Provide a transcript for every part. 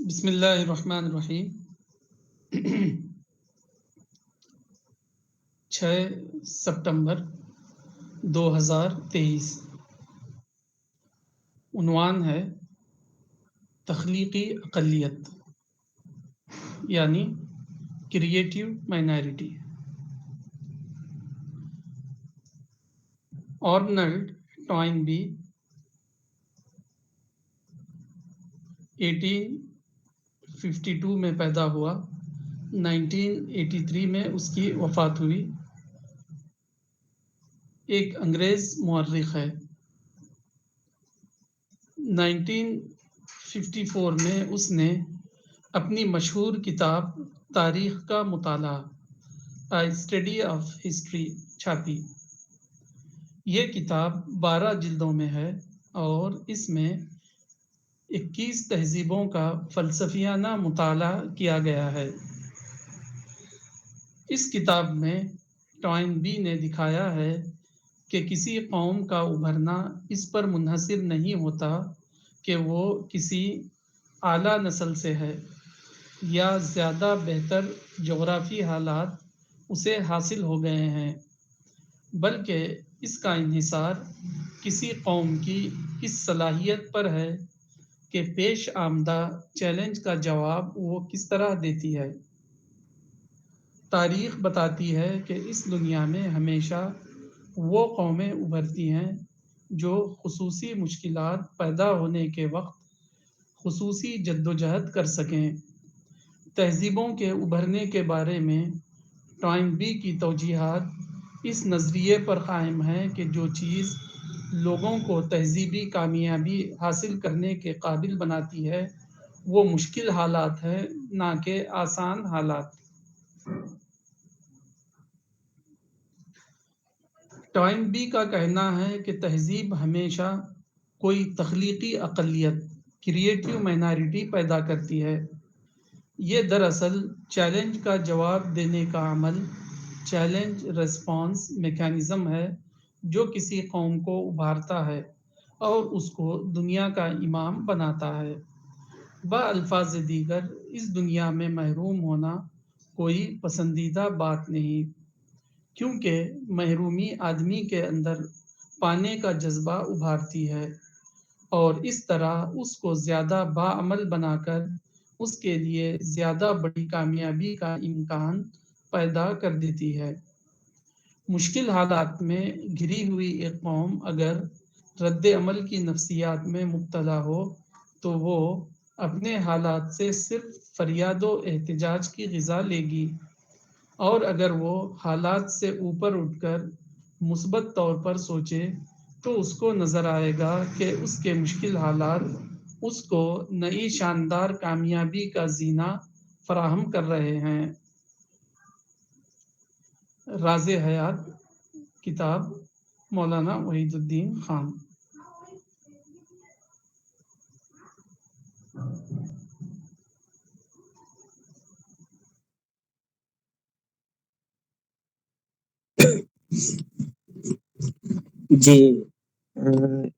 بسم اللہ الرحمن الرحیم 6 سپٹمبر 2023 عنوان ہے تخلیقی اقلیت یعنی کریٹیو مائنارٹی. آرنلڈ ٹوائنبی 1852 میں پیدا ہوا. 1983 میں اس کی وفات ہوئی. ایک انگریز مورخ ہے. 1954 میں اس نے اپنی مشہور کتاب تاریخ کا مطالعہ A Study of History چھاپی. یہ کتاب 12 جلدوں میں ہے اور اس میں 21 تہذیبوں کا فلسفیانہ مطالعہ کیا گیا ہے. اس کتاب میں ٹوائنبی نے دکھایا ہے کہ کسی قوم کا ابھرنا اس پر منحصر نہیں ہوتا کہ وہ کسی اعلیٰ نسل سے ہے یا زیادہ بہتر جغرافی حالات اسے حاصل ہو گئے ہیں، بلکہ اس کا انحصار کسی قوم کی اس صلاحیت پر ہے کہ پیش آمدہ چیلنج کا جواب وہ کس طرح دیتی ہے. تاریخ بتاتی ہے کہ اس دنیا میں ہمیشہ وہ قومیں ابھرتی ہیں جو خصوصی مشکلات پیدا ہونے کے وقت خصوصی جدوجہد کر سکیں. تہذیبوں کے ابھرنے کے بارے میں ٹوائنبی کی توجیہات اس نظریے پر قائم ہیں کہ جو چیز لوگوں کو تہذیبی کامیابی حاصل کرنے کے قابل بناتی ہے وہ مشکل حالات ہیں، نہ کہ آسان حالات. ٹوائنبی کا کہنا ہے کہ تہذیب ہمیشہ کوئی تخلیقی اقلیت کریٹیو مائنارٹی پیدا کرتی ہے. یہ دراصل چیلنج کا جواب دینے کا عمل چیلنج ریسپانس میکانزم ہے جو کسی قوم کو ابھارتا ہے اور اس کو دنیا کا امام بناتا ہے. بالفاظ دیگر اس دنیا میں محروم ہونا کوئی پسندیدہ بات نہیں، کیونکہ محرومی آدمی کے اندر پانے کا جذبہ ابھارتی ہے اور اس طرح اس کو زیادہ باعمل بنا کر اس کے لیے زیادہ بڑی کامیابی کا امکان پیدا کر دیتی ہے. مشکل حالات میں گھری ہوئی ایک قوم اگر رد عمل کی نفسیات میں مبتلا ہو تو وہ اپنے حالات سے صرف فریاد و احتجاج کی غذا لے گی، اور اگر وہ حالات سے اوپر اٹھ کر مثبت طور پر سوچے تو اس کو نظر آئے گا کہ اس کے مشکل حالات اس کو نئی شاندار کامیابی کا زینہ فراہم کر رہے ہیں. راز حیات کتاب مولانا وحید الدین خان. جی،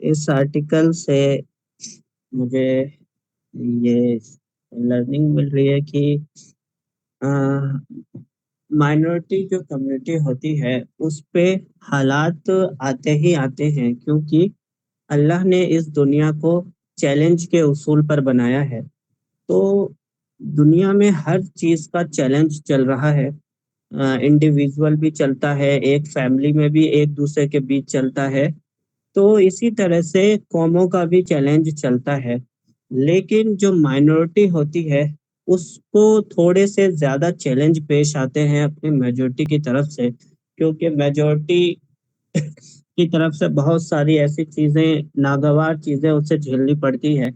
اس آرٹیکل سے مجھے یہ لرننگ مل رہی ہے کہ مائنورٹی جو کمیونٹی ہوتی ہے اس پہ حالات آتے ہی آتے ہیں، کیونکہ اللہ نے اس دنیا کو چیلنج کے اصول پر بنایا ہے. تو دنیا میں ہر چیز کا چیلنج چل رہا ہے. انڈیویژول بھی چلتا ہے، ایک فیملی میں بھی ایک دوسرے کے بیچ چلتا ہے. تو اسی طرح سے قوموں کا بھی چیلنج چلتا ہے. لیکن جو مائنورٹی ہوتی ہے اس کو تھوڑے سے زیادہ چیلنج پیش آتے ہیں اپنی میجورٹی کی طرف سے، کیونکہ میجورٹی کی طرف سے بہت ساری ایسی چیزیں، ناگوار چیزیں اسے جھیلنی پڑتی ہے.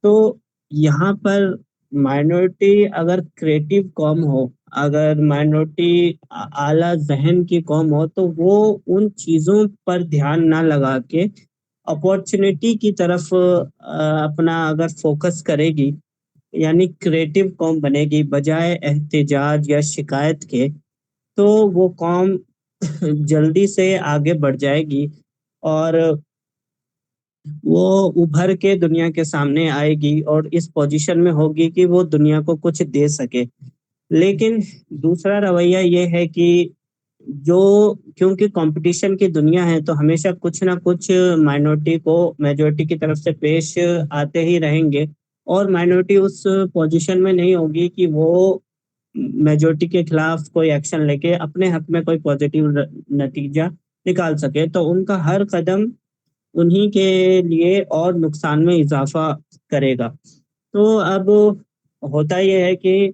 تو یہاں پر مائنورٹی اگر کریٹیو قوم ہو، اگر مائنورٹی اعلیٰ ذہن کی قوم ہو، تو وہ ان چیزوں پر دھیان نہ لگا کے اپورچونٹی کی طرف اپنا اگر فوکس کرے گی، یعنی کریٹیو قوم بنے گی بجائے احتجاج یا شکایت کے، تو وہ قوم جلدی سے آگے بڑھ جائے گی اور وہ ابھر کے دنیا کے سامنے آئے گی اور اس پوزیشن میں ہوگی کہ وہ دنیا کو کچھ دے سکے. لیکن دوسرا رویہ یہ ہے کہ جو کیونکہ کمپٹیشن کی دنیا ہے تو ہمیشہ کچھ نہ کچھ مائنورٹی کو میجورٹی کی طرف سے پیش آتے ہی رہیں گے، اور مائنورٹی اس پوزیشن میں نہیں ہوگی کہ وہ میجورٹی کے خلاف کوئی ایکشن لے کے اپنے حق میں کوئی پازیٹیو نتیجہ نکال سکے. تو ان کا ہر قدم انہی کے لیے اور نقصان میں اضافہ کرے گا. تو اب ہوتا یہ ہے کہ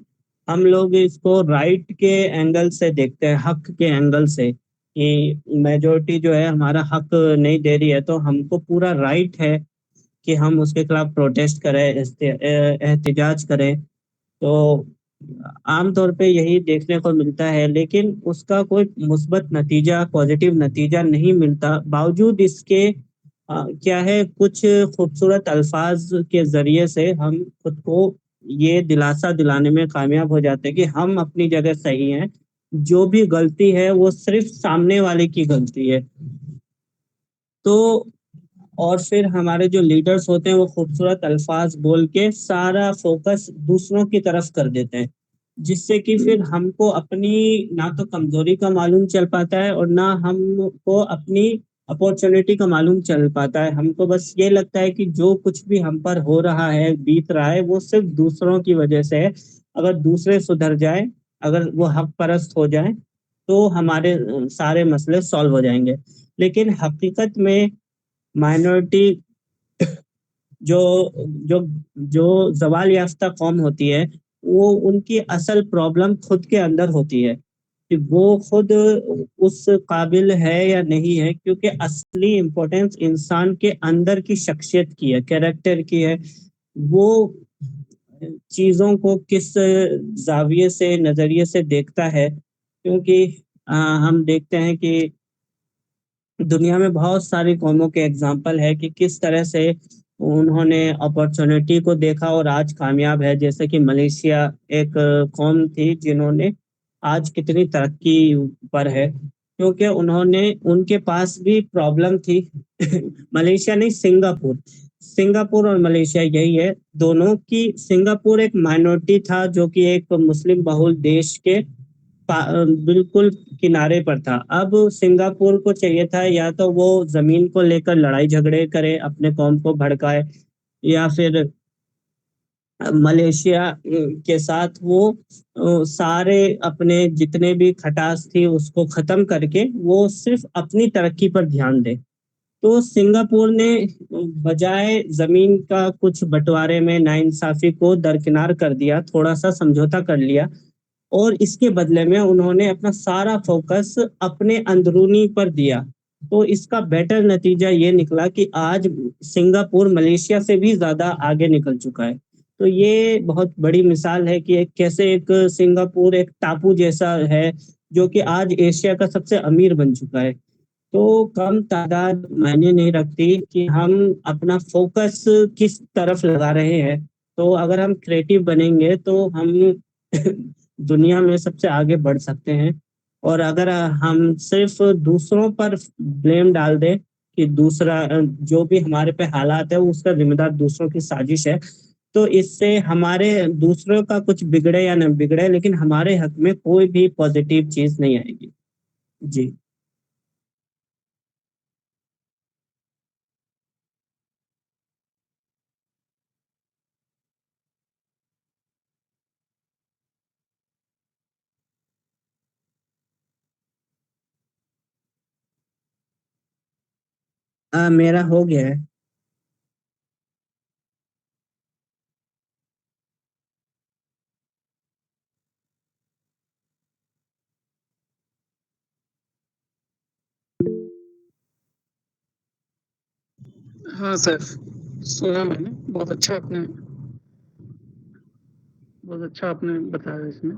ہم لوگ اس کو رائٹ کے اینگل سے دیکھتے ہیں، حق کے اینگل سے، کہ میجورٹی جو ہے ہمارا حق نہیں دے رہی ہے تو ہم کو پورا رائٹ ہے کہ ہم اس کے خلاف پروٹیسٹ کریں، احتجاج کریں. تو عام طور پہ یہی دیکھنے کو ملتا ہے، لیکن اس کا کوئی مثبت نتیجہ، پازیٹیو نتیجہ نہیں ملتا. باوجود اس کے کیا ہے، کچھ خوبصورت الفاظ کے ذریعے سے ہم خود کو یہ دلاسا دلانے میں کامیاب ہو جاتے ہیں کہ ہم اپنی جگہ صحیح ہیں، جو بھی غلطی ہے وہ صرف سامنے والے کی غلطی ہے. تو اور پھر ہمارے جو لیڈرز ہوتے ہیں وہ خوبصورت الفاظ بول کے سارا فوکس دوسروں کی طرف کر دیتے ہیں، جس سے کہ پھر ہم کو اپنی نہ تو کمزوری کا معلوم چل پاتا ہے اور نہ ہم کو اپنی اپورچونیٹی کا معلوم چل پاتا ہے. ہم کو بس یہ لگتا ہے کہ جو کچھ بھی ہم پر ہو رہا ہے، بیت رہا ہے، وہ صرف دوسروں کی وجہ سے ہے. اگر دوسرے سدھر جائیں، اگر وہ حق پرست ہو جائیں تو ہمارے سارے مسئلے سالو ہو جائیں گے. لیکن حقیقت میں مائنورٹی جو جو جو زوال یافتہ قوم ہوتی ہے، وہ ان کی اصل پرابلم خود کے اندر ہوتی ہے کہ وہ خود اس قابل ہے یا نہیں ہے. کیونکہ اصلی امپورٹینس انسان کے اندر کی شخصیت کی ہے، کیریکٹر کی ہے. وہ چیزوں کو کس زاویے سے، نظریے سے دیکھتا ہے. کیونکہ ہم دیکھتے ہیں کہ دنیا میں بہت ساری قوموں کے اگزامپل ہے کہ کس طرح سے انہوں نے اپرچونٹی کو دیکھا اور آج کامیاب ہے. جیسے کہ ملیشیا ایک قوم تھی جنہوں نے آج کتنی ترقی پر ہے، کیونکہ ان کے پاس بھی پرابلم تھی. ملیشیا نہیں، سنگاپور اور ملیشیا یہی ہے دونوں کی. سنگاپور ایک مائنورٹی تھا جو کہ ایک مسلم بہل دیش کے بالکل کنارے پر تھا. اب سنگاپور کو چاہیے تھا یا تو وہ زمین کو لے کر لڑائی جھگڑے کرے، اپنے قوم کو بھڑکائے، یا پھر ملیشیا کے ساتھ وہ سارے اپنے جتنے بھی کھٹاس تھی اس کو ختم کر کے وہ صرف اپنی ترقی پر دھیان دے. تو سنگاپور نے بجائے زمین کا کچھ بٹوارے میں ناانصافی کو درکنار کر دیا، تھوڑا سا سمجھوتا کر لیا، اور اس کے بدلے میں انہوں نے اپنا سارا فوکس اپنے اندرونی پر دیا. تو اس کا بیٹر نتیجہ یہ نکلا کہ آج سنگاپور ملیشیا سے بھی زیادہ آگے نکل چکا ہے. تو یہ بہت بڑی مثال ہے کہ کیسے ایک سنگاپور ایک ٹاپو جیسا ہے جو کہ آج ایشیا کا سب سے امیر بن چکا ہے. تو کم تعداد معنی نہیں رکھتی کہ ہم اپنا فوکس کس طرف لگا رہے ہیں. تو اگر ہم کریٹو بنیں گے تو ہم دنیا میں سب سے آگے بڑھ سکتے ہیں. اور اگر ہم صرف دوسروں پر بلیم ڈال دیں کہ دوسرا جو بھی ہمارے پہ حالات ہے اس کا ذمہ دار دوسروں کی سازش ہے، تو اس سے ہمارے دوسروں کا کچھ بگڑے یا نہ بگڑے لیکن ہمارے حق میں کوئی بھی پازیٹیو چیز نہیں آئے گی. جی. میرا ہو گیا ہے. ہاں سر، سنا میں نے. بہت اچھا آپ نے بتایا اس میں.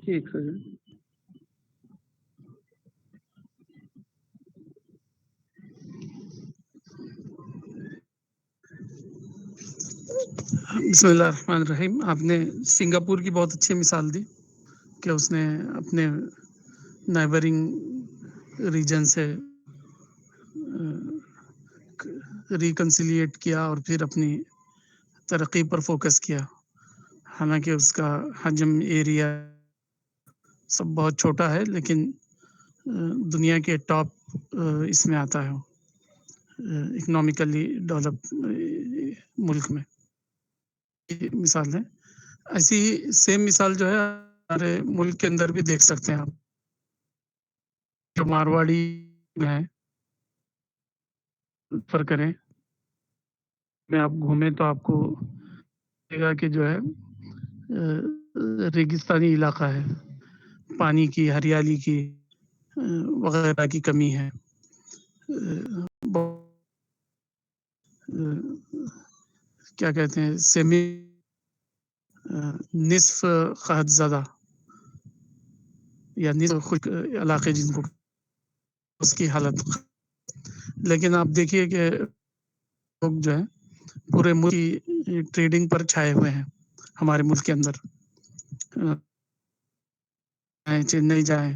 ٹھیک ہے. بسم اللہ الرحمن الرحیم. آپ نے سنگاپور کی بہت اچھی مثال دی کہ اس نے اپنے نیبرنگ ریجن سے ریکنسیلیٹ کیا اور پھر اپنی ترقی پر فوکس کیا، حالانکہ اس کا حجم ایریا سب بہت چھوٹا ہے، لیکن دنیا کے ٹاپ اس میں آتا ہے، اکنامیکلی ڈیولپ ملک میں. یہ مثال ہے. ایسی ہی سیم مثال جو ہے ہمارے ملک کے اندر بھی دیکھ سکتے ہیں آپ. جو مارواڑی ہیں پر کریں میں آپ گھومیں تو آپ کو لگے گا کہ جو ہے ریگستانی علاقہ ہے، پانی کی، ہریالی کی وغیرہ کی کمی ہے. کیا کہتے ہیں، سیمی نصف قحط زدہ یا نصف خشک علاقے جن کو اس کی حالت. لیکن آپ دیکھیے کہ لوگ جو ہے پورے ملک کی ٹریڈنگ پر چھائے ہوئے ہیں. ہمارے ملک کے اندر چنئی جائے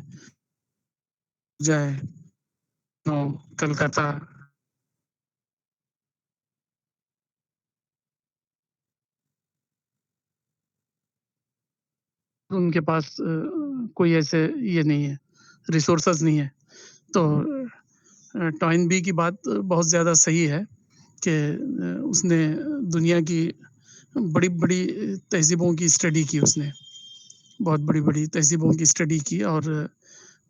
کلکتہ، ان کے پاس کوئی ایسے یہ نہیں ہے، ریسورسز نہیں ہے. تو ٹوائن بی کی بات بہت زیادہ صحیح ہے کہ اس نے دنیا کی بڑی بڑی تہذیبوں کی اسٹڈی کی، اس نے بہت بڑی بڑی تہذیبوں کی اسٹڈی کی، اور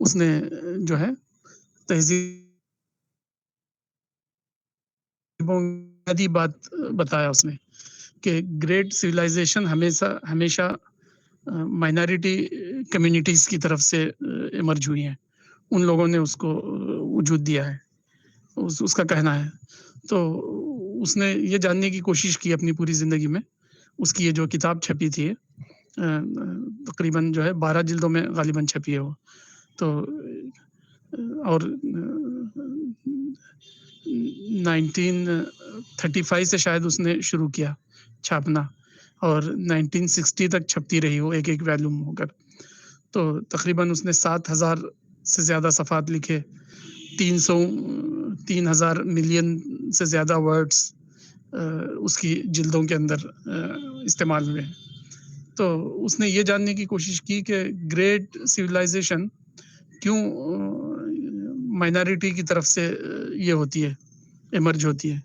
اس نے جو ہے تہذیبوں کی بات بتایا اس نے کہ گریٹ سویلائزیشن ہمیشہ مائنارٹی کمیونٹیز کی طرف سے ایمرج ہوئی ہیں. ان لوگوں نے اس کو وجود دیا ہے، اس کا کہنا ہے. تو اس نے یہ جاننے کی کوشش کی اپنی پوری زندگی میں. اس کی یہ جو کتاب چھپی تھی تقریباً جو ہے 12 جلدوں میں غالباً چھپی ہے وہ. تو اور 1935 سے شاید اس نے شروع کیا چھاپنا، اور 1960 تک چھپتی رہی وہ ایک ویلیوم ہو کر. تو تقریباً اس نے 7,000 سے زیادہ صفحات لکھے، 3,000 ملین سے زیادہ ورڈز اس کی جلدوں کے اندر استعمال ہوئے. تو اس نے یہ جاننے کی کوشش کی کہ گریٹ سویلائزیشن کیوں مائنارٹی کی طرف سے یہ ہوتی ہے، ایمرج ہوتی ہے.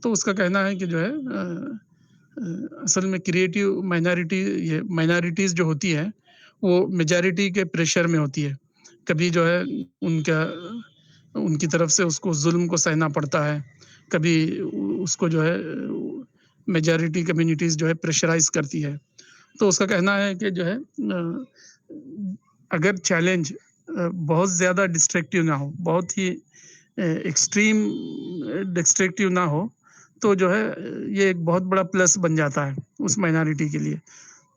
تو اس کا کہنا ہے کہ جو ہے اصل میں کریٹیو مائنارٹیز جو ہوتی ہے وہ میجارٹی کے پریشر میں ہوتی ہے. کبھی جو ہے ان کی طرف سے اس کو ظلم کو سہنا پڑتا ہے، کبھی اس کو جو ہے میجارٹی کمیونٹیز جو ہے پریشرائز کرتی ہے. تو اس کا کہنا ہے کہ جو ہے اگر چیلنج بہت زیادہ ڈسٹرکٹیو نہ ہو، بہت ہی ایکسٹریم ڈسٹرکٹیو نہ ہو، تو جو ہے یہ ایک بہت بڑا پلس بن جاتا ہے اس مائنارٹی کے لیے.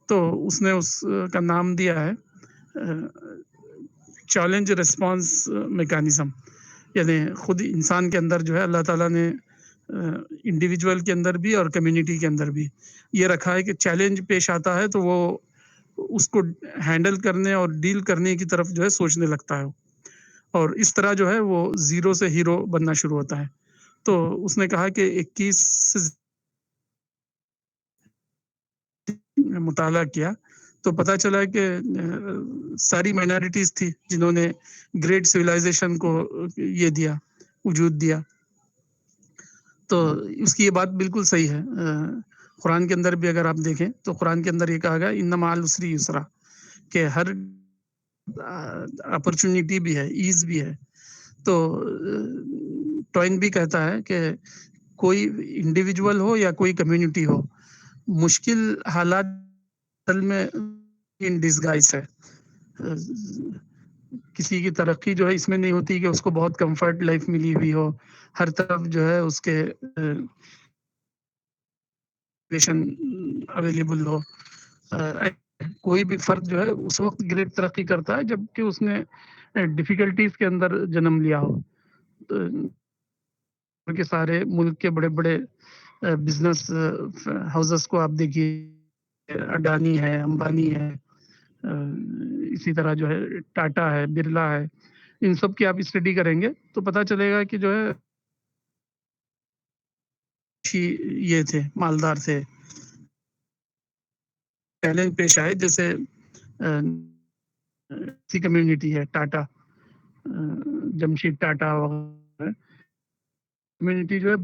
تو اس نے اس کا نام دیا ہے چیلنج ریسپانس میکانزم. یعنی خود انسان کے اندر جو ہے اللہ تعالیٰ نے انڈیویجول کے اندر بھی اور کمیونٹی کے اندر بھی یہ رکھا ہے کہ چیلنج پیش آتا ہے تو وہ اس کو ہینڈل کرنے اور ڈیل کرنے کی طرف جو ہے سوچنے لگتا ہے، اور اس طرح جو ہے وہ زیرو سے ہیرو بننا شروع ہوتا ہے. تو اس نے کہا کہ 21 مطالعہ کیا تو پتا چلا کہ ساری مائنارٹیز تھی جنہوں نے گریٹ سویلائزیشن کو یہ دیا، وجود دیا. تو اس کی یہ بات بالکل صحیح ہے. قرآن کے اندر بھی اگر آپ دیکھیں تو قرآن کے اندر یہ کہا گیا ان مع العسر یسرا، کہ ہر اپرچونٹی بھی ہے، ایز بھی ہے. تو ٹوائن بھی کہتا ہے کہ کوئی انڈیویجول ہو یا کوئی کمیونٹی ہو، مشکل حالات میں ان ڈسگائز ہے. کسی کی ترقی جو ہے اس میں نہیں ہوتی کہ اس کو بہت کمفرٹ لائف ملی ہوئی ہو، ہر طرف جو ہے اس کے اویلیبل ہو. کوئی بھی فرد جو ہے اس وقت گریٹ ترقی کرتا ہے جبکہ اس نے ڈیفیکلٹیز کے اندر جنم لیا ہو. کے سارے ملک کے بڑے بڑے بزنس ہاؤسز کو آپ دیکھیے، اڈانی ہے، امبانی ہے، اسی طرح جو ہے ٹاٹا ہے، برلا ہے، ان سب کی آپ اسٹڈی کریں گے تو پتہ چلے گا کہ جو ہے یہ تھے، مالدار تھے. چیلنج پیش آئے جیسے کمیونٹی ہے ٹاٹا، جمشید ٹاٹا وغیرہ کمیونٹی جو ہے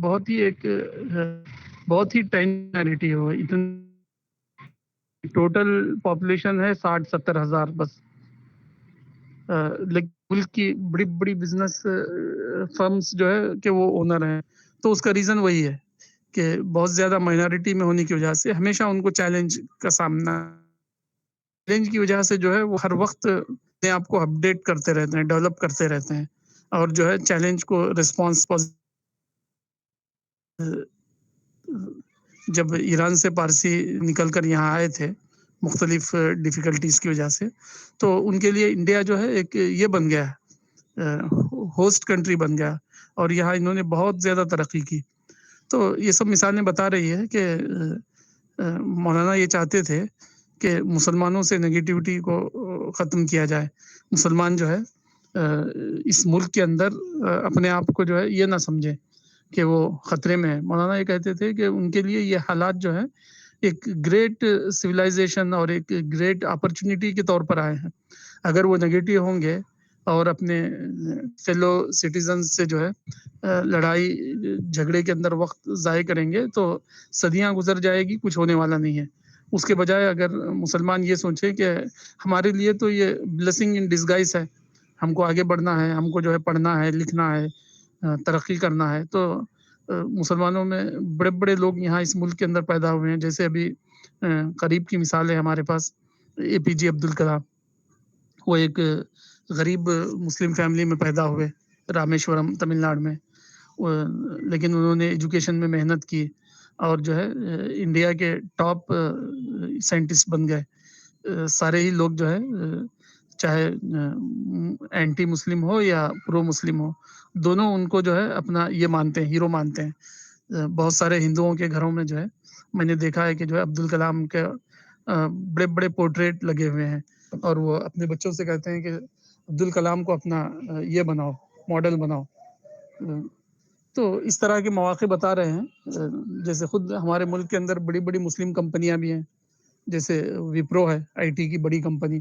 بہت ہی ٹائنیٹی ہو، ٹوٹل پاپولیشن ہے 60-70 ہزار بس. لیکن ملک کی بڑی بڑی بزنس فرمز جو ہے کہ وہ اونر ہیں. تو اس کا ریزن وہی ہے کہ بہت زیادہ مائنارٹی میں ہونے کی وجہ سے ہمیشہ ان کو چیلنج کا سامنا، چیلنج کی وجہ سے جو ہے وہ ہر وقت اپنے آپ کو اپڈیٹ کرتے رہتے ہیں، ڈیولپ کرتے رہتے ہیں، اور جو ہے چیلنج کو ریسپانس. جب ایران سے پارسی نکل کر یہاں آئے تھے مختلف ڈیفیکلٹیز کی وجہ سے، تو ان کے لیے انڈیا جو ہے ایک یہ بن گیا، ہوسٹ کنٹری بن گیا، اور یہاں انہوں نے بہت زیادہ ترقی کی. تو یہ سب مثالیں بتا رہی ہے کہ مولانا یہ چاہتے تھے کہ مسلمانوں سے نگیٹیوٹی کو ختم کیا جائے. مسلمان جو ہے اس ملک کے اندر اپنے آپ کو جو ہے یہ نہ سمجھے کہ وہ خطرے میں ہے. مولانا یہ کہتے تھے کہ ان کے لیے یہ حالات جو ہے ایک گریٹ سویلائزیشن اور ایک گریٹ اپرچونٹی کے طور پر آئے ہیں. اگر وہ نگیٹو ہوں گے اور اپنے فیلو سٹیزن سے جو ہے لڑائی جھگڑے کے اندر وقت ضائع کریں گے تو صدیاں گزر جائے گی، کچھ ہونے والا نہیں ہے. اس کے بجائے اگر مسلمان یہ سوچے کہ ہمارے لیے تو یہ بلیسنگ ان ڈسگائز ہے، ہم کو آگے بڑھنا ہے، ہم کو جو ہے پڑھنا ہے، لکھنا ہے، ترقی کرنا ہے، تو مسلمانوں میں بڑے بڑے لوگ یہاں اس ملک کے اندر پیدا ہوئے ہیں. جیسے ابھی قریب کی مثال ہے ہمارے پاس اے پی جے عبد الکلام. وہ ایک غریب مسلم فیملی میں پیدا ہوئے رامیشورم تمل ناڈو میں، لیکن انہوں نے ایجوکیشن میں محنت کی اور جو ہے انڈیا کے ٹاپ سائنٹسٹ بن گئے. سارے ہی لوگ جو ہے چاہے اینٹی مسلم ہو یا پرو مسلم ہو، دونوں ان کو جو ہے اپنا یہ مانتے ہیں، ہیرو مانتے ہیں. بہت سارے ہندوؤں کے گھروں میں جو ہے میں نے دیکھا ہے کہ جو ہے عبد الکلام کے بڑے بڑے پورٹریٹ لگے ہوئے ہیں، اور وہ اپنے بچوں سے کہتے ہیں کہ عبد الکلام کو اپنا یہ بناؤ، ماڈل بناؤ. تو اس طرح کے مواقع بتا رہے ہیں. جیسے خود ہمارے ملک کے اندر بڑی بڑی مسلم کمپنیاں بھی ہیں، جیسے وپرو ہے، آئی ٹی کی بڑی کمپنی،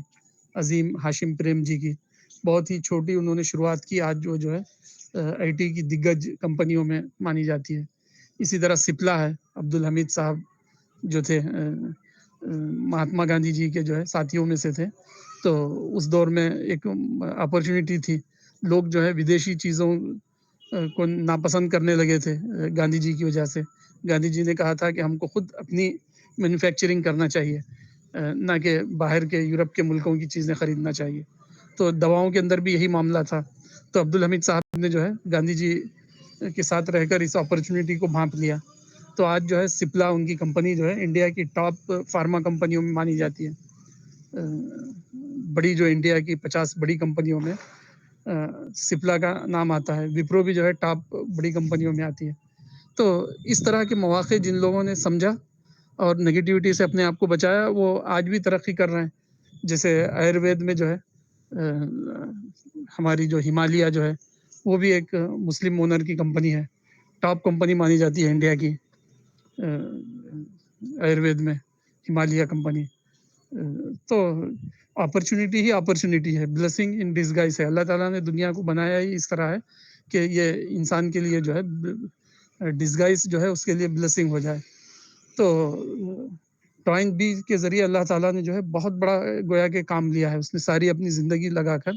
عظیم ہاشم پریم جی کی، بہت ہی چھوٹی انہوں نے شروعات کی، آج جو ہے آئی ٹی کی دگج کمپنیوں میں مانی جاتی ہے. اسی طرح سپلا ہے، عبد الحمید صاحب جو تھے مہاتما گاندھی جی کے جو ہے ساتھیوں میں سے تھے. تو اس دور میں ایک اپرچونٹی تھی، لوگ جو ہے ودیشی چیزوں کو ناپسند کرنے لگے تھے گاندھی جی کی وجہ سے. گاندھی جی نے کہا تھا کہ ہم کو خود اپنی مینوفیکچرنگ کرنا چاہیے، نہ کہ باہر کے یورپ کے ملکوں کی چیزیں خریدنا چاہیے. تو دواؤں کے اندر بھی یہی معاملہ تھا. تو عبد الحمید صاحب نے جو ہے گاندھی جی کے ساتھ رہ کر اس اپرچونٹی کو بھانپ لیا. تو آج جو ہے سپلا ان کی کمپنی جو ہے انڈیا کی ٹاپ فارما کمپنیوں میں مانی جاتی ہے. بڑی جو انڈیا کی 50 بڑی کمپنیوں میں سپلا کا نام آتا ہے. وپرو بھی جو ہے ٹاپ بڑی کمپنیوں میں آتی ہے. تو اس طرح کے مواقع جن لوگوں نے سمجھا اور نگیٹیوٹی سے اپنے آپ کو بچایا، وہ آج بھی ترقی کر رہے ہیں. جیسے آیوروید میں جو ہے ہماری جو ہمالیہ جو ہے وہ بھی ایک مسلم اونر کی کمپنی ہے، ٹاپ کمپنی مانی جاتی ہے انڈیا کی آیوروید میں، ہمالیہ کمپنی. تو اپرچونٹی ہی اپرچونٹی ہے، بلیسنگ ان ڈسگائز ہے. اللہ تعالیٰ نے دنیا کو بنایا ہی اس طرح ہے کہ یہ انسان کے لیے جو ہے ڈسگائز جو ہے اس کے لیے بلیسنگ ہو جائے. تو ٹوائن بی کے ذریعے اللہ تعالیٰ نے جو ہے بہت بڑا گویا کہ کام لیا ہے. اس نے ساری اپنی زندگی لگا کر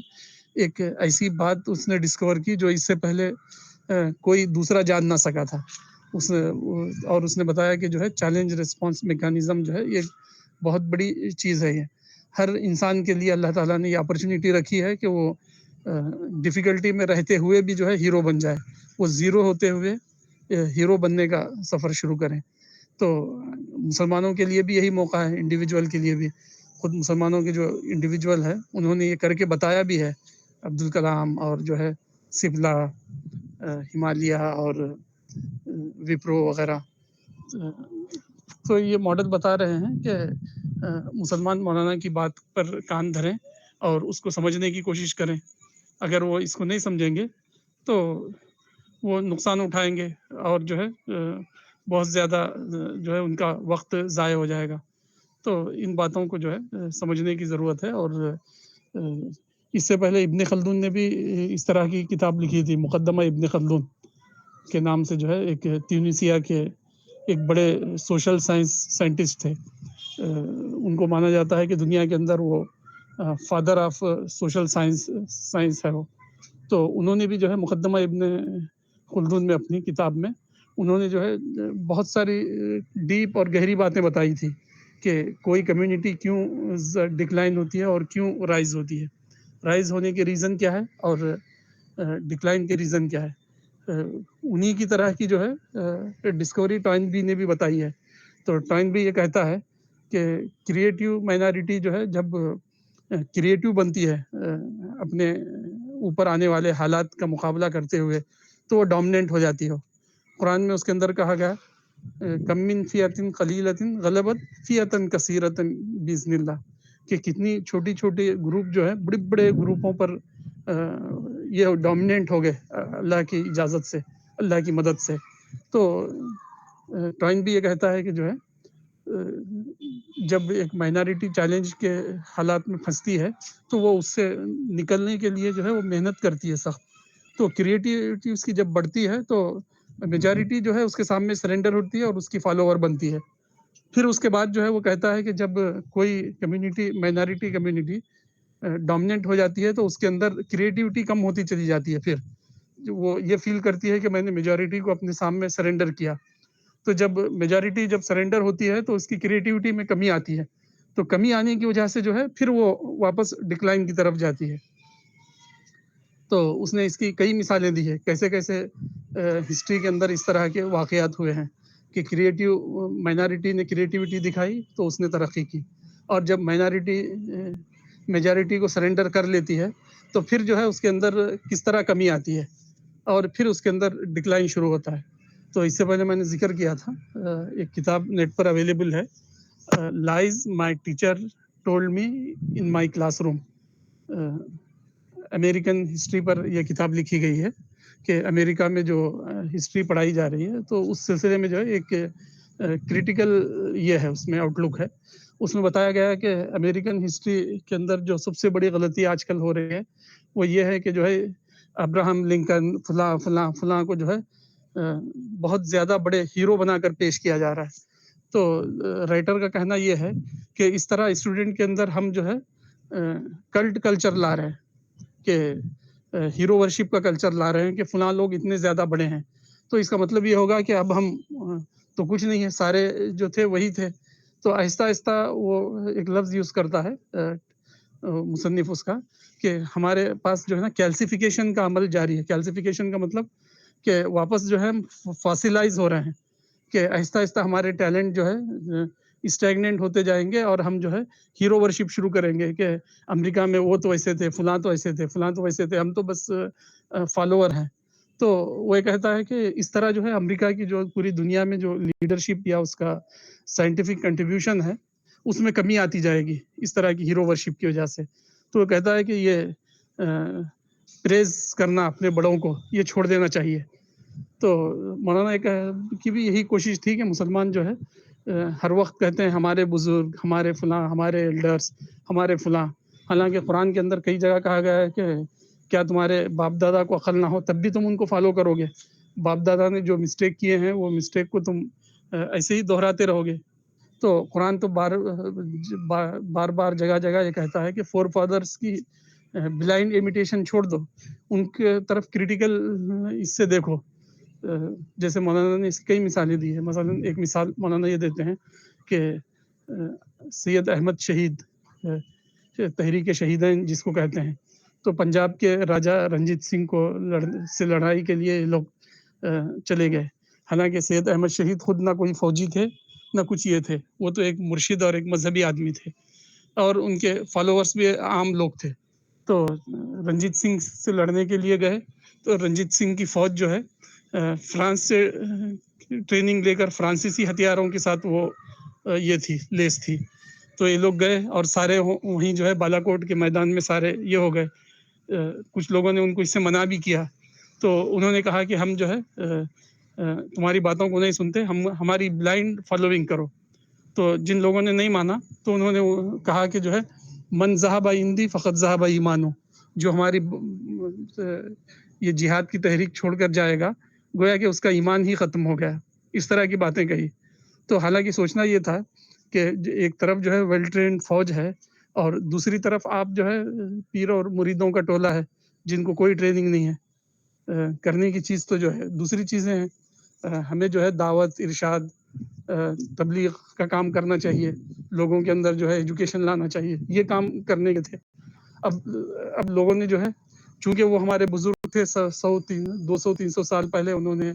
ایک ایسی بات اس نے ڈسکور کی جو اس سے پہلے کوئی دوسرا جان نہ سکا تھا. اس نے بتایا کہ جو ہے چیلنج ریسپانس میکانزم جو ہے یہ بہت بڑی چیز ہے. یہ ہر انسان کے لیے اللہ تعالیٰ نے یہ اپرچونٹی رکھی ہے کہ وہ ڈیفیکلٹی میں رہتے ہوئے بھی جو ہے ہیرو بن جائے، وہ زیرو ہوتے ہوئے ہیرو بننے کا سفر شروع کریں. تو مسلمانوں کے لیے بھی یہی موقع ہے، انڈیویجول کے لیے بھی. خود مسلمانوں کے جو انڈیویجول ہے انہوں نے یہ کر کے بتایا بھی ہے، عبد الکلام اور جو ہے سپلا، ہمالیہ اور وپرو وغیرہ. تو یہ ماڈل بتا رہے ہیں کہ مسلمان مولانا کی بات پر کان دھریں اور اس کو سمجھنے کی کوشش کریں. اگر وہ اس کو نہیں سمجھیں گے تو وہ نقصان اٹھائیں گے اور جو ہے بہت زیادہ جو ہے ان کا وقت ضائع ہو جائے گا. تو ان باتوں کو جو ہے سمجھنے کی ضرورت ہے. اور اس سے پہلے ابن خلدون نے بھی اس طرح کی کتاب لکھی تھی, مقدمہ ابن خلدون کے نام سے, جو ہے ایک تیونسیا کے ایک بڑے سوشل سائنٹسٹ تھے. ان کو مانا جاتا ہے کہ دنیا کے اندر وہ فادر آف سوشل سائنس ہے وہ. تو انہوں نے بھی جو ہے مقدمہ ابن خلدون میں اپنی کتاب میں انہوں نے جو ہے بہت ساری ڈیپ اور گہری باتیں بتائی تھی کہ کوئی کمیونٹی کیوں ڈکلائن ہوتی ہے اور کیوں رائز ہوتی ہے, رائز ہونے کے ریزن کیا ہے اور ڈکلائن کے ریزن کیا ہے. انہی کی طرح کی جو ہے ڈسکوری ٹوائن بی نے بھی بتائی ہے. تو ٹوائن بی یہ کہتا ہے کہ کریٹیو مائنارٹی جو ہے جب کریٹیو بنتی ہے اپنے اوپر آنے والے حالات کا مقابلہ کرتے ہوئے تو وہ ڈومیننٹ ہو جاتی ہو. قرآن میں اس کے اندر کہا گیا کم من فیۃ قلیلۃ غلبت فیۃ کثیرۃ باذن اللہ, کہ کتنی چھوٹی چھوٹی گروپ جو ہے بڑے بڑے گروپوں پر یہ ڈومیننٹ ہو گئے اللہ کی اجازت سے, اللہ کی مدد سے. تو ٹوائن بھی یہ کہتا ہے کہ جو ہے جب ایک مائنارٹی چیلنج کے حالات میں پھنستی ہے تو وہ اس سے نکلنے کے لیے جو ہے وہ محنت کرتی ہے سخت. تو کریٹیوٹی اس کی جب بڑھتی ہے تو میجارٹی جو ہے اس کے سامنے سرنڈر ہوتی ہے اور اس کی فالوور بنتی ہے. پھر اس کے بعد جو ہے وہ کہتا ہے کہ جب کوئی کمیونٹی مائنارٹی کمیونٹی ڈومیننٹ ہو جاتی ہے تو اس کے اندر کریٹیوٹی کم ہوتی چلی جاتی ہے. پھر وہ یہ فیل کرتی ہے کہ میں نے میجارٹی کو اپنے سامنے سرنڈر کیا. تو جب میجارٹی جب سرنڈر ہوتی ہے تو اس کی کریٹیوٹی میں کمی آتی ہے. تو کمی آنے کی وجہ سے جو ہے پھر وہ واپس ڈکلائن کی طرف جاتی ہے. تو اس نے اس کی کئی مثالیں دی ہے کیسے کیسے ہسٹری کے اندر اس طرح کے واقعات ہوئے ہیں کہ کریٹیو مائنارٹی نے کریٹیوٹی دکھائی تو اس نے ترقی کی, اور جب مائنارٹی میجارٹی کو سرنڈر کر لیتی ہے تو پھر جو ہے اس کے اندر کس طرح کمی آتی ہے اور پھر اس کے اندر ڈکلائن شروع ہوتا ہے. تو اس سے پہلے میں نے ذکر کیا تھا ایک کتاب نیٹ پر اویلیبل ہے, lies my teacher told me in my classroom. American history پر یہ کتاب لکھی گئی ہے کہ امریکہ میں جو ہسٹری پڑھائی جا رہی ہے تو اس سلسلے میں جو ہے ایک کریٹیکل یہ ہے اس میں آؤٹ لک ہے. اس میں بتایا گیا ہے کہ امریکن ہسٹری کے اندر جو سب سے بڑی غلطی آج کل ہو رہی ہے وہ یہ ہے کہ جو ہے ابراہم لنکن فلاں فلاں فلاں کو جو ہے بہت زیادہ بڑے ہیرو بنا کر پیش کیا جا رہا ہے. تو رائٹر کا کہنا یہ ہے کہ اس طرح اسٹوڈنٹ کے اندر ہم جو ہے کلٹ کلچر لا رہے ہیں کہ ہیرو ورشپ کا کلچر لا رہے ہیں کہ فلاں لوگ اتنے زیادہ بڑے ہیں. تو اس کا مطلب یہ ہوگا کہ اب ہم تو کچھ نہیں ہے, سارے جو تھے وہی تھے. تو آہستہ آہستہ وہ ایک لفظ یوز کرتا ہے مصنف اس کا کہ ہمارے پاس جو ہے نا کیلسیفیکیشن کا عمل جاری ہے. کیلسیفیکیشن کا مطلب کہ واپس جو ہے فاسلائز ہو رہے ہیں کہ آہستہ آہستہ ہمارے ٹیلنٹ جو ہے اسٹیگننٹ ہوتے جائیں گے اور ہم جو ہے ہیرو ورشپ شروع کریں گے کہ امریکہ میں وہ تو ایسے تھے, فلاں تو ایسے تھے, فلاں تو ویسے تھے, ہم تو بس فالوور ہیں. تو وہ یہ کہتا ہے کہ اس طرح جو ہے امریکہ کی جو پوری دنیا میں جو لیڈرشپ یا اس کا سائنٹیفک کنٹریبیوشن ہے اس میں کمی آتی جائے گی اس طرح کی ہیرو ورشپ کی وجہ سے. تو وہ کہتا ہے کہ یہ پریز کرنا اپنے بڑوں کو یہ چھوڑ دینا چاہیے. تو مولانا کی بھی یہی کوشش تھی کہ مسلمان جو ہے ہر وقت کہتے ہیں ہمارے بزرگ, ہمارے فلاں, ہمارے ایلڈرس, ہمارے فلاں. حالانکہ قرآن کے اندر کئی جگہ کہا گیا ہے کہ کیا تمہارے باپ دادا کو عقل نہ ہو تب بھی تم ان کو فالو کرو گے, باپ دادا نے جو مسٹیک کیے ہیں وہ مسٹیک کو تم ایسے ہی دہراتے رہو گے. تو قرآن تو بار بار جگہ جگہ یہ کہتا ہے کہ فور فادرس کی بلائنڈ امیٹیشن چھوڑ دو, ان کے طرف کریٹیکل اس سے دیکھو. جیسے مولانا نے اس کی کئی مثالیں دی ہیں. مثلا ایک مثال مولانا یہ دیتے ہیں کہ سید احمد شہید تحریک شہیدین جس کو کہتے ہیں, تو پنجاب کے راجہ رنجیت سنگھ کو سے لڑائی کے لیے لوگ چلے گئے. حالانکہ سید احمد شہید خود نہ کوئی فوجی تھے نہ کچھ یہ تھے, وہ تو ایک مرشد اور ایک مذہبی آدمی تھے اور ان کے فالوورس بھی عام لوگ تھے. تو رنجیت سنگھ سے لڑنے کے لیے گئے تو رنجیت سنگھ کی فوج جو ہے فرانس سے ٹریننگ لے کر فرانسیسی ہتھیاروں کے ساتھ وہ یہ تھی لیس تھی. تو یہ لوگ گئے اور سارے وہیں جو ہے بالاکوٹ کے میدان میں سارے یہ ہو گئے. کچھ لوگوں نے ان کو اس سے منع بھی کیا. تو انہوں نے کہا کہ ہم جو ہے تمہاری باتوں کو نہیں سنتے, ہماری بلائنڈ فالوئنگ کرو. تو جن لوگوں نے نہیں مانا تو انہوں نے کہا کہ جو ہے من ذہب عندی فقط ذہب ایمانو, جو ہماری یہ جہاد کی تحریک چھوڑ کر جائے گا گویا کہ اس کا ایمان ہی ختم ہو گیا. اس طرح کی باتیں کہی. تو حالانکہ سوچنا یہ تھا کہ ایک طرف جو ہے ویل ٹرینڈ فوج ہے اور دوسری طرف آپ جو ہے پیروں اور مریدوں کا ٹولہ ہے جن کو کوئی ٹریننگ نہیں ہے. کرنے کی چیز تو جو ہے دوسری چیزیں ہیں. ہمیں جو ہے دعوت, ارشاد, تبلیغ کا کام کرنا چاہیے, لوگوں کے اندر جو ہے ایجوکیشن لانا چاہیے, یہ کام کرنے کے تھے. اب لوگوں نے جو ہے چونکہ وہ ہمارے بزرگ تھے 200-300 سال پہلے انہوں نے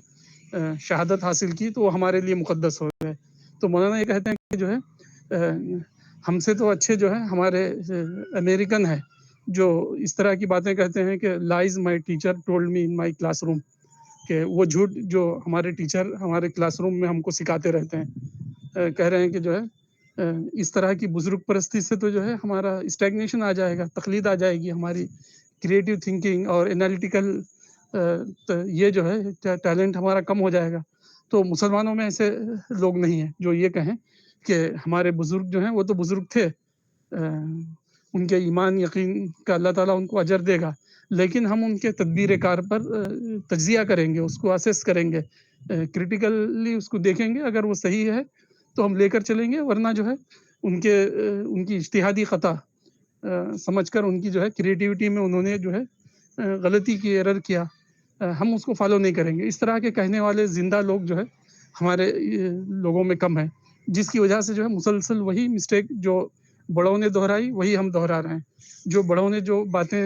شہادت حاصل کی تو وہ ہمارے لیے مقدس ہو گئے. تو مولانا یہ کہتے ہیں کہ جو ہے ہم سے تو اچھے جو ہے ہمارے امریکن ہیں جو اس طرح کی باتیں کہتے ہیں کہ لائز my teacher told me in my class room, کہ وہ جھوٹ جو ہمارے ٹیچر ہمارے کلاس روم میں ہم کو سکھاتے رہتے ہیں. کہہ رہے ہیں کہ جو ہے اس طرح کی بزرگ پرستی سے تو جو ہے ہمارا اسٹیگنیشن آ جائے گا, تقلید آ جائے گی, ہماری کریٹو تھنکنگ اور انالیٹیکل یہ جو ہے ٹیلنٹ ہمارا کم ہو جائے گا. تو مسلمانوں میں ایسے لوگ نہیں ہیں جو یہ کہیں کہ ہمارے بزرگ جو ہیں وہ تو بزرگ تھے, ان کے ایمان یقین کا اللہ تعالیٰ ان کو اجر دے گا, لیکن ہم ان کے تدبیر کار پر تجزیہ کریں گے, اس کو اسیس کریں گے, کریٹیکلی اس کو دیکھیں گے. اگر وہ صحیح ہے تو ہم لے کر چلیں گے, ورنہ جو ہے ان کی اجتہادی خطا سمجھ کر ان کی جو ہے کریٹیوٹی میں انہوں نے جو ہے غلطی کی, ایرر کیا, ہم اس کو فالو نہیں کریں گے. اس طرح کے کہنے والے زندہ لوگ جو ہے ہمارے لوگوں میں کم ہیں, جس کی وجہ سے جو ہے مسلسل وہی مسٹیک جو بڑوں نے دہرائی وہی ہم دہرا رہے ہیں. جو بڑوں نے جو باتیں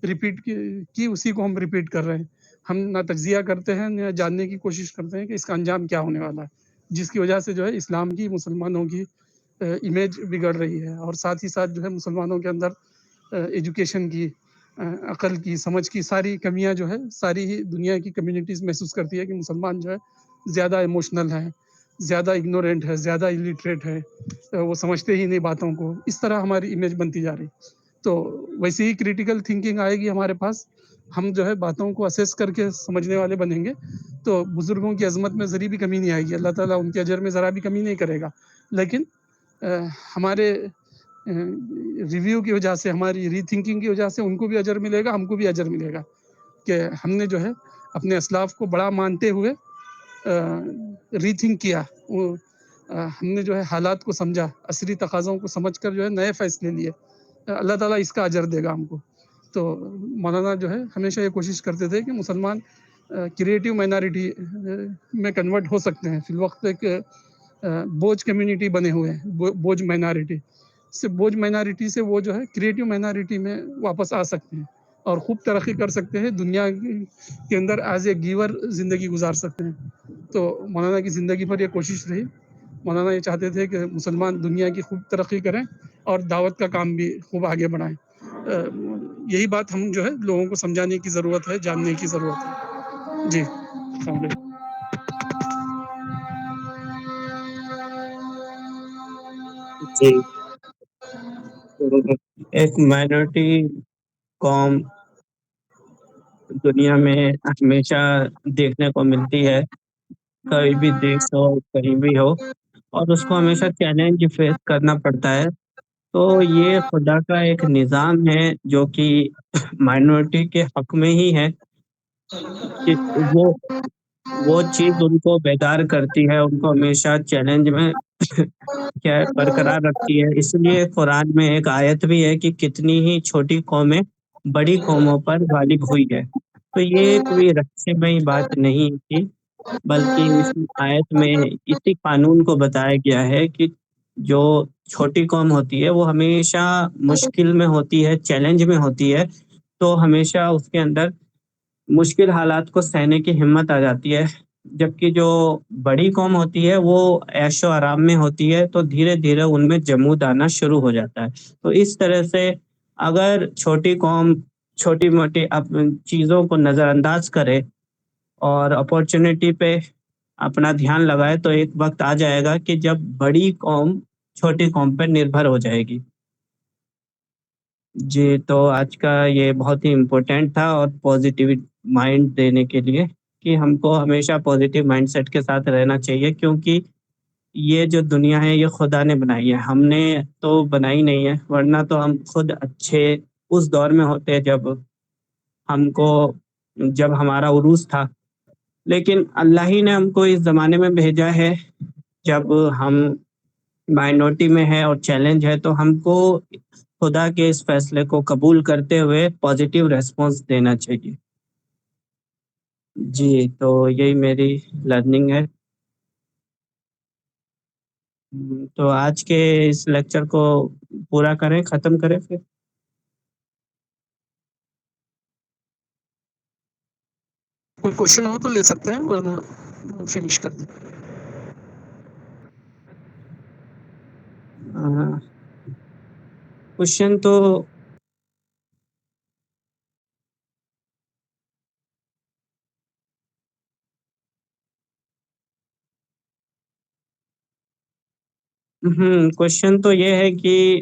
ریپیٹ کی اسی کو ہم ریپیٹ کر رہے ہیں. ہم نہ تجزیہ کرتے ہیں نہ جاننے کی کوشش کرتے ہیں کہ اس کا انجام کیا ہونے والا ہے, جس کی وجہ سے جو ہے اسلام کی, مسلمانوں کی امیج بگڑ رہی ہے, اور ساتھ ہی ساتھ جو ہے مسلمانوں کے اندر ایجوکیشن کی, عقل کی, سمجھ کی ساری کمیاں جو ہے ساری ہی دنیا کی کمیونٹیز محسوس کرتی ہے کہ مسلمان جو ہے زیادہ ایموشنل ہے, زیادہ اگنورینٹ ہے, زیادہ الٹریٹ ہے, وہ سمجھتے ہی نہیں باتوں کو. اس طرح ہماری امیج بنتی جا رہی. تو ویسے ہی کریٹیکل تھنکنگ آئے گی ہمارے پاس, ہم جو ہے باتوں کو اسیس کر کے سمجھنے والے بنیں گے, تو بزرگوں کی عظمت میں ذری بھی کمی نہیں آئے گی. اللہ تعالیٰ ان کے اجر میں ذرا بھی کمی نہیں کرے گا. لیکن ہمارے ریویو کی وجہ سے, ہماری ری تھنکنگ کی وجہ سے ان کو بھی اجر ملے گا, ہم کو بھی اجر ملے گا کہ ہم نے جو ہے اپنے اسلاف کو بڑا مانتے ہوئے ری تھنک کیا. ہم نے جو ہے حالات کو سمجھا, عصری تقاضوں کو سمجھ کر جو ہے نئے فیصلے لیے. اللہ تعالیٰ اس کا اجر دے گا ہم کو. تو مولانا جو ہے ہمیشہ یہ کوشش کرتے تھے کہ مسلمان کریٹیو مائنارٹی میں کنورٹ ہو سکتے ہیں. فی الوقت ایک بوجھ کمیونٹی بنے ہوئے ہیں, بوجھ مائنارٹی سے, بوجھ مائنارٹی سے وہ جو ہے کریٹیو مائنارٹی میں واپس آ سکتے ہیں اور خوب ترقی کر سکتے ہیں, دنیا کے اندر ایز اے گیور زندگی گزار سکتے ہیں. تو مولانا کی زندگی پر یہ کوشش رہی. مولانا یہ چاہتے تھے کہ مسلمان دنیا کی خوب ترقی کریں اور دعوت کا کام بھی خوب آگے بڑھائیں. یہی بات ہم جو ہے لوگوں کو سمجھانے کی ضرورت ہے, جاننے کی ضرورت ہے. جی السلام علیکم. جی, ایک مائنورٹی قوم دنیا میں ہمیشہ دیکھنے کو ملتی ہے, کوئی بھی دیش ہو, کہیں بھی ہو, اور اس کو ہمیشہ چیلنج فیس کرنا پڑتا ہے. تو یہ خدا کا ایک نظام ہے جو کہ مائنورٹی کے حق میں ہی ہے کہ وہ چیز ان کو بیدار کرتی ہے, ان کو ہمیشہ چیلنج میں کیا ہے برقرار رکھتی ہے. اس لیے قرآن میں ایک آیت بھی ہے کہ کتنی ہی چھوٹی قومیں بڑی قوموں پر غالب ہوئی ہے. تو یہ کوئی رہسیہمئی بات نہیں تھی, بلکہ اس آیت میں اسی قانون کو بتایا گیا ہے کہ جو چھوٹی قوم ہوتی ہے وہ ہمیشہ مشکل میں ہوتی ہے, چیلنج میں ہوتی ہے, تو ہمیشہ اس کے اندر مشکل حالات کو سہنے کی ہمت آ جاتی ہے. جبکہ جو بڑی قوم ہوتی ہے وہ عیش و آرام میں ہوتی ہے, تو دھیرے دھیرے ان میں جمود آنا شروع ہو جاتا ہے. تو اس طرح سے اگر چھوٹی قوم چھوٹی موٹی چیزوں کو نظر انداز کرے اور اپورچونٹی پہ اپنا دھیان لگائے, تو ایک وقت آ جائے گا کہ جب بڑی قوم چھوٹی قوم پر نربھر ہو جائے گی۔ جی، تو آج کا یہ بہت ہی امپورٹنٹ تھا اور پازیٹیو مائنڈ دینے کے لیے کہ ہم کو ہمیشہ پازیٹیو مائنڈ سیٹ کے ساتھ رہنا چاہیے، کیونکہ یہ جو دنیا ہے یہ خدا نے بنائی ہے، ہم نے تو بنائی نہیں ہے، ورنہ تو ہم خود اچھے اس دور میں ہوتے ہم کو جب ہمارا عروج تھا، لیکن اللہ ہی نے ہم کو اس زمانے میں بھیجا ہے جب ہم مائنورٹی میں ہے اور چیلنج ہے، تو ہم کو خدا کے اس فیصلے کو قبول کرتے ہوئے پازیٹیو ریسپانس دینا چاہیے۔ جی، تو یہی میری لرننگ ہے۔ تو آج کے اس لیکچر کو پورا کریں، ختم کریں پھر۔ کوئی کوشچن ہو تو لے سکتے ہیں ورنہ فنش کر دیں۔ کوشچن تو کوشچن تو یہ ہے کہ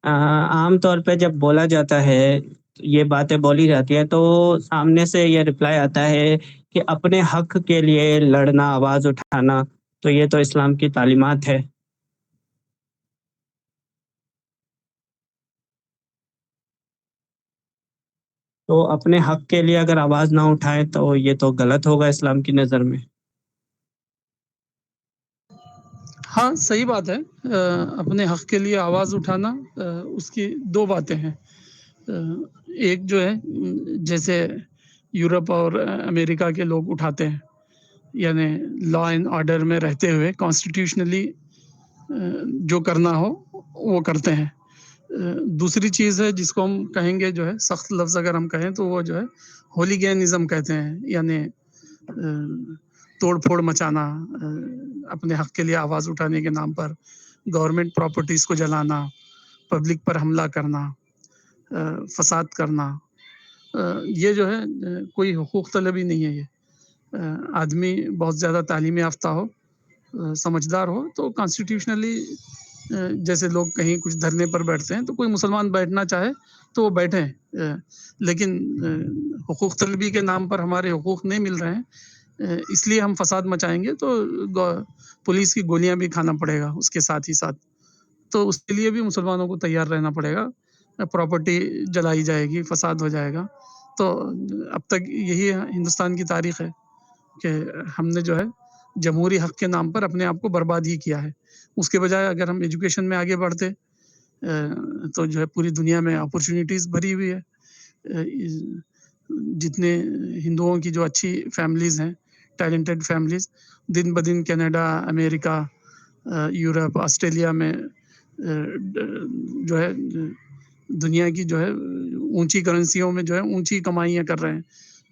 عام طور پہ جب بولا جاتا ہے، یہ باتیں بولی جاتی ہیں، تو سامنے سے یہ رپلائی آتا ہے کہ اپنے حق کے لیے لڑنا، آواز اٹھانا، تو یہ تو اسلام کی تعلیمات ہے۔ تو اپنے حق کے لیے اگر آواز نہ اٹھائے تو یہ تو غلط ہوگا اسلام کی نظر میں۔ ہاں صحیح بات ہے، اپنے حق کے لیے آواز اٹھانا، اس کی دو باتیں ہیں۔ ایک جو ہے جیسے یورپ اور امریکہ کے لوگ اٹھاتے ہیں، یعنی لا اینڈ آرڈر میں رہتے ہوئے کانسٹیٹیوشنلی جو کرنا ہو وہ کرتے ہیں۔ دوسری چیز ہے جس کو ہم کہیں گے، جو ہے سخت لفظ اگر ہم کہیں تو وہ جو ہے ہولی گینزم کہتے ہیں، یعنی توڑ پھوڑ مچانا، اپنے حق کے لیے آواز اٹھانے کے نام پر گورنمنٹ پراپرٹیز کو جلانا، پبلک پر حملہ کرنا، فساد کرنا، یہ جو ہے کوئی حقوق طلبی نہیں ہے۔ یہ آدمی بہت زیادہ تعلیم یافتہ ہو، سمجھدار ہو تو کانسٹیٹیوشنلی، جیسے لوگ کہیں کچھ دھرنے پر بیٹھتے ہیں تو کوئی مسلمان بیٹھنا چاہے تو وہ بیٹھیں، لیکن حقوق طلبی کے نام پر ہمارے حقوق نہیں مل رہے ہیں، اس لیے ہم فساد مچائیں گے تو پولیس کی گولیاں بھی کھانا پڑے گا اس کے ساتھ ہی ساتھ، تو اس کے لیے بھی مسلمانوں کو تیار رہنا پڑے گا، پراپرٹی جلائی جائے گی، فساد ہو جائے گا۔ تو اب تک یہی ہندوستان کی تاریخ ہے کہ ہم نے جو ہے جمہوری حق کے نام پر اپنے آپ کو برباد ہی کیا ہے۔ اس کے بجائے اگر ہم ایجوکیشن میں آگے بڑھتے تو جو ہے پوری دنیا میں اپورچونیٹیز بھری ہوئی ہے، جتنے ہندوؤں کی جو اچھی فیملیز ہیں، ٹیلنٹڈ فیملیز، دن بدن کینیڈا، امریکہ، یورپ، آسٹریلیا میں جو ہے دنیا کی جو ہے اونچی کرنسیوں میں جو ہے اونچی کمائیاں کر رہے ہیں،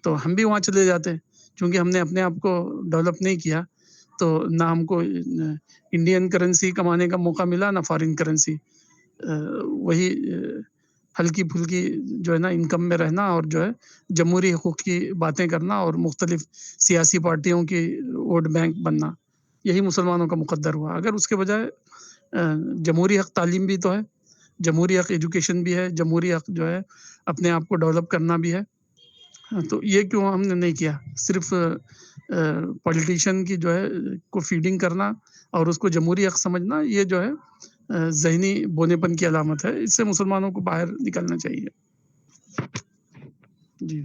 تو ہم بھی وہاں چلے جاتے ہیں، کیونکہ ہم نے اپنے آپ کو ڈیولپ نہیں کیا، تو نہ ہم کو انڈین کرنسی کمانے کا موقع ملا، نہ فارن کرنسی، وہی ہلکی پھلکی جو ہے نا انکم میں رہنا، اور جو ہے جمہوری حقوق کی باتیں کرنا اور مختلف سیاسی پارٹیوں کی ووٹ بینک بننا، یہی مسلمانوں کا مقدر ہوا۔ اگر اس کے بجائے جمہوری حق تعلیم بھی تو ہے، جمہوری حق ایجوکیشن بھی ہے، جمہوری حق جو ہے اپنے آپ کو ڈیولپ کرنا بھی ہے، تو یہ کیوں ہم نے نہیں کیا؟ صرف پولیٹیشین کی جو ہے کو فیڈنگ کرنا اور اس کو جمہوری حق سمجھنا، یہ جو ہے ذہنی بونے پن کی علامت ہے، اس سے مسلمانوں کو باہر نکلنا چاہیے۔ جی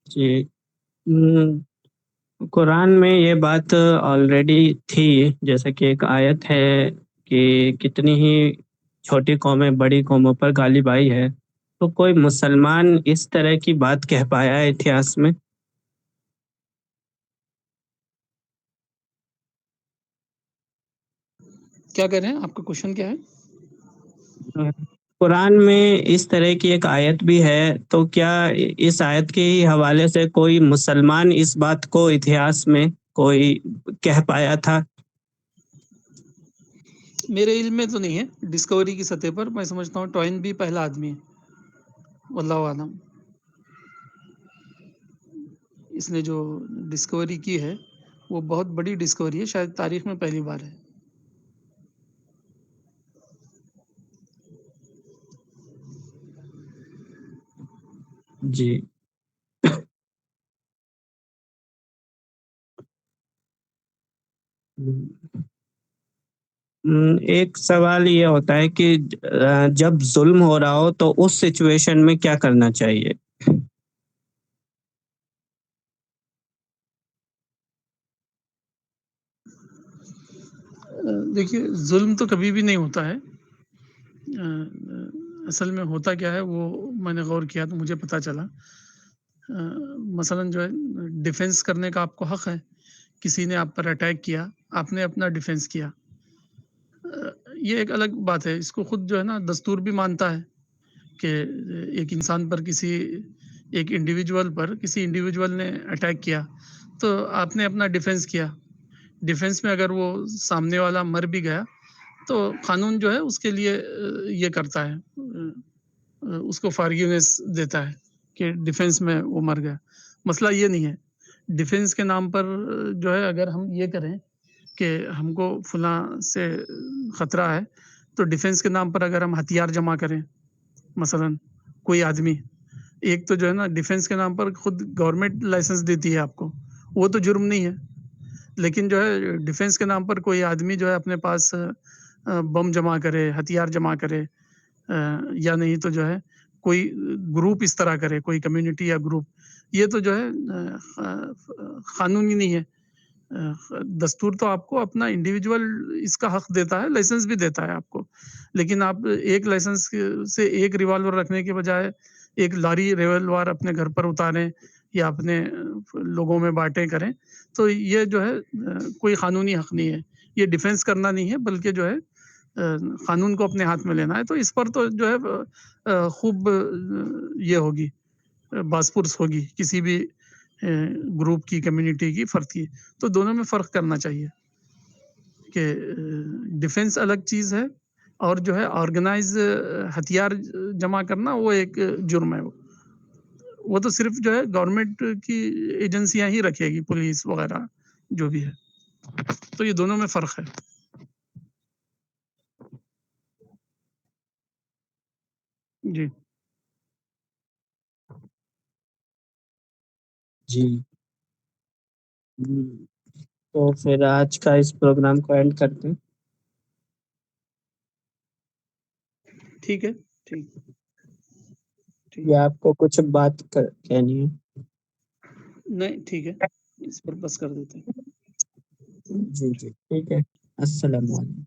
جی، قرآن میں یہ بات آلریڈی تھی، جیسے کہ ایک آیت ہے کہ کتنی ہی چھوٹی قومیں بڑی قوموں پر غالب آئی ہے، تو کوئی مسلمان اس طرح کی بات کہہ پایا ہے اتہاس میں؟ کیا کہہ رہے ہیں؟ آپ کا کوشچن کیا ہے؟ قرآن میں اس طرح کی ایک آیت بھی ہے، تو کیا اس آیت کے ہی حوالے سے کوئی مسلمان اس بات کو اتہاس میں کوئی کہہ پایا تھا؟ میرے علم میں تو نہیں ہے، ڈسکوری کی سطح پر میں سمجھتا ہوں ٹوائن بھی پہلا آدمی ہے، واللہ عالم۔ اس نے جو ڈسکوری کی ہے وہ بہت بڑی ڈسکوری ہے، شاید تاریخ میں پہلی بار ہے۔ جی ایک سوال یہ ہوتا ہے کہ جب ظلم ہو رہا ہو تو اس سچویشن میں کیا کرنا چاہیے؟ دیکھیے ظلم تو کبھی بھی نہیں ہوتا ہے، اصل میں ہوتا کیا ہے وہ میں نے غور کیا تو مجھے پتہ چلا، مثلا جو ہے ڈیفینس کرنے کا آپ کو حق ہے، کسی نے آپ پر اٹیک کیا، آپ نے اپنا ڈیفینس کیا، یہ ایک الگ بات ہے، اس کو خود جو ہے نا دستور بھی مانتا ہے کہ ایک انسان پر ایک انڈیویجول نے اٹیک کیا تو آپ نے اپنا ڈیفینس کیا، ڈیفینس میں اگر وہ سامنے والا مر بھی گیا تو قانون جو ہے اس کے لیے یہ کرتا ہے، اس کو فارگیونیس دیتا ہے کہ ڈیفینس میں وہ مر گیا۔ مسئلہ یہ نہیں ہے، ڈیفینس کے نام پر جو ہے اگر ہم یہ کریں کہ ہم کو فلاں سے خطرہ ہے تو ڈیفینس کے نام پر اگر ہم ہتھیار جمع کریں، مثلا کوئی آدمی، ایک تو جو ہے نا ڈیفینس کے نام پر خود گورنمنٹ لائسنس دیتی ہے آپ کو، وہ تو جرم نہیں ہے، لیکن جو ہے ڈیفینس کے نام پر کوئی آدمی جو ہے اپنے پاس بم جمع کرے، ہتھیار جمع کرے، یا نہیں تو جو ہے کوئی گروپ اس طرح کرے، کوئی کمیونٹی یا گروپ، یہ تو جو ہے قانونی نہیں ہے۔ دستور تو آپ کو اپنا انڈیویجول اس کا حق دیتا ہے، لائسنس بھی دیتا ہے آپ کو، لیکن آپ ایک لائسنس سے ایک ریوالور رکھنے کے بجائے ایک لاری ریوالور اپنے گھر پر اتاریں یا اپنے لوگوں میں بانٹیں کریں تو یہ جو ہے کوئی قانونی حق نہیں ہے، یہ ڈیفینس کرنا نہیں ہے بلکہ جو ہے قانون کو اپنے ہاتھ میں لینا ہے۔ تو اس پر تو جو ہے خوب یہ ہوگی، باس پرس ہوگی کسی بھی گروپ کی، کمیونٹی کی، فرد کی، تو دونوں میں فرق کرنا چاہیے کہ ڈیفینس الگ چیز ہے اور جو ہے آرگنائز ہتھیار جمع کرنا وہ ایک جرم ہے، وہ تو صرف جو ہے گورنمنٹ کی ایجنسیاں ہی رکھے گی، پولیس وغیرہ جو بھی ہے، تو یہ دونوں میں فرق ہے۔ جی جی تو پھر آج کا اس پروگرام کو اینڈ کرتے ہیں۔ ٹھیک ہے، ٹھیک ٹھیک، یا آپ کو کچھ بات کہنی ہے؟ نہیں ٹھیک ہے، اس پر بس کر دیتے ہیں۔ جی جی ٹھیک ہے، السلام علیکم۔